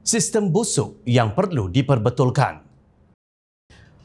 Sistem busuk yang perlu diperbetulkan.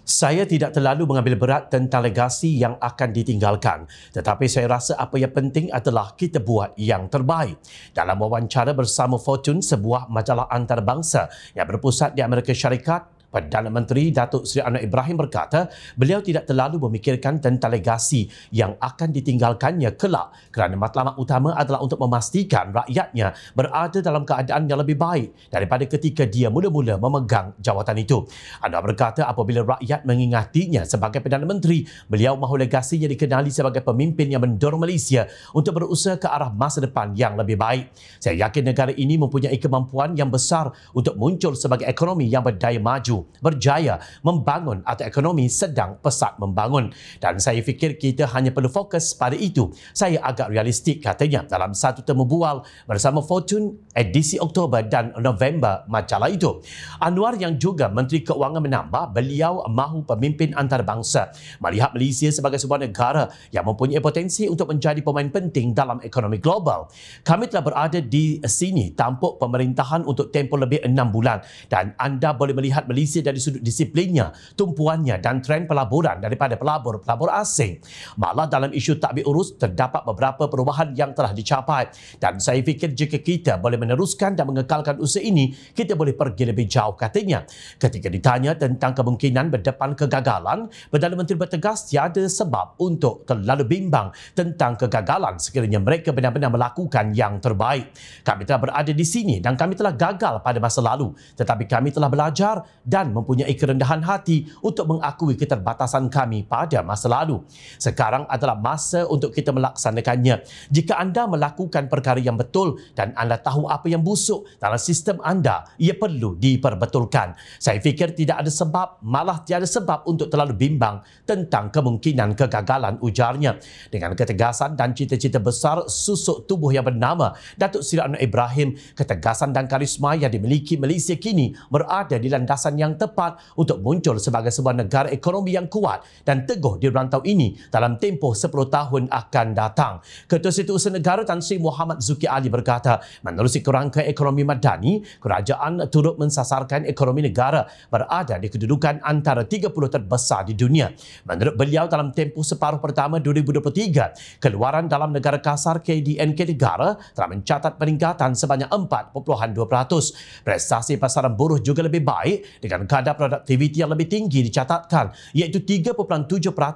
Saya tidak terlalu mengambil berat tentang legasi yang akan ditinggalkan, tetapi saya rasa apa yang penting adalah kita buat yang terbaik. Dalam wawancara bersama Fortune, sebuah majalah antarabangsa yang berpusat di Amerika Syarikat, Perdana Menteri Datuk Seri Anwar Ibrahim berkata beliau tidak terlalu memikirkan tentang legasi yang akan ditinggalkannya kelak kerana matlamat utama adalah untuk memastikan rakyatnya berada dalam keadaan yang lebih baik daripada ketika dia mula-mula memegang jawatan itu. Anwar berkata apabila rakyat mengingatinya sebagai Perdana Menteri, beliau mahu legasinya dikenali sebagai pemimpin yang mendorong Malaysia untuk berusaha ke arah masa depan yang lebih baik. Saya yakin negara ini mempunyai kemampuan yang besar untuk muncul sebagai ekonomi yang berdaya maju, berjaya membangun atau ekonomi sedang pesat membangun, dan saya fikir kita hanya perlu fokus pada itu. Saya agak realistik, katanya dalam satu temu bual bersama Fortune edisi Oktober dan November majalah itu. Anwar yang juga Menteri Keuangan menambah beliau mahu pemimpin antarabangsa melihat Malaysia sebagai sebuah negara yang mempunyai potensi untuk menjadi pemain penting dalam ekonomi global. Kami telah berada di sini tampuk pemerintahan untuk tempoh lebih 6 bulan dan anda boleh melihat Malaysia dari sudut disiplinnya, tumpuannya dan tren pelaburan daripada pelabur-pelabur asing. Malah dalam isu takbir urus terdapat beberapa perubahan yang telah dicapai, dan saya fikir jika kita boleh meneruskan dan mengekalkan usaha ini, kita boleh pergi lebih jauh, katanya. Ketika ditanya tentang kemungkinan berdepan kegagalan, Perdana Menteri bertegas tiada sebab untuk terlalu bimbang tentang kegagalan sekiranya mereka benar-benar melakukan yang terbaik. Kami telah berada di sini dan kami telah gagal pada masa lalu, tetapi kami telah belajar dan mempunyai kerendahan hati untuk mengakui keterbatasan kami pada masa lalu. Sekarang adalah masa untuk kita melaksanakannya. Jika anda melakukan perkara yang betul dan anda tahu apa yang busuk dalam sistem anda, ia perlu diperbetulkan. Saya fikir tidak ada sebab, malah tiada sebab untuk terlalu bimbang tentang kemungkinan kegagalan, ujarnya. Dengan ketegasan dan cita-cita besar susuk tubuh yang bernama Datuk Seri Anwar Ibrahim, ketegasan dan karisma yang dimiliki Malaysia kini berada di landasan yang tepat untuk muncul sebagai sebuah negara ekonomi yang kuat dan teguh di rantau ini dalam tempoh 10 tahun akan datang. Ketua Setiausaha Negara Tan Sri Muhammad Zuki Ali berkata, menerusi kerangka ekonomi madani, kerajaan turut mensasarkan ekonomi negara berada di kedudukan antara 30 terbesar di dunia. Menurut beliau, dalam tempoh separuh pertama 2023, keluaran dalam negara kasar KDNK negara telah mencatat peningkatan sebanyak 4.2%. Prestasi pasaran buruh juga lebih baik dengan kadar produktiviti yang lebih tinggi dicatatkan, iaitu 3.7%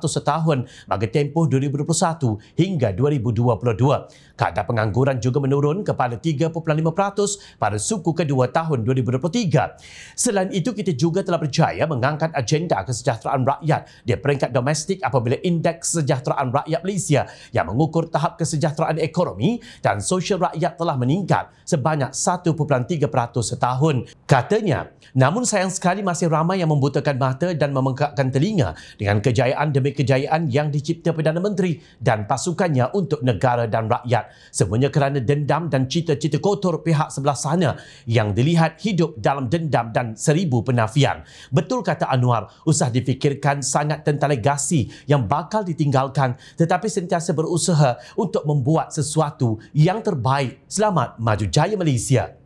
setahun bagi tempoh 2021 hingga 2022. Kadar pengangguran juga menurun kepada 3.5% pada suku kedua tahun 2023. Selain itu, kita juga telah berjaya mengangkat agenda kesejahteraan rakyat di peringkat domestik apabila Indeks Kesejahteraan Rakyat Malaysia yang mengukur tahap kesejahteraan ekonomi dan sosial rakyat telah meningkat sebanyak 1.3% setahun, katanya. Namun sayang sekali masih ramai yang membutakan mata dan membengkakkan telinga dengan kejayaan demi kejayaan yang dicipta Perdana Menteri dan pasukannya untuk negara dan rakyat. Semuanya kerana dendam dan cita-cita kotor pihak sebelah sana yang dilihat hidup dalam dendam dan 1000 penafian. Betul kata Anwar, usah difikirkan sangat tentang legasi yang bakal ditinggalkan, tetapi sentiasa berusaha untuk membuat sesuatu yang terbaik. Selamat maju jaya Malaysia.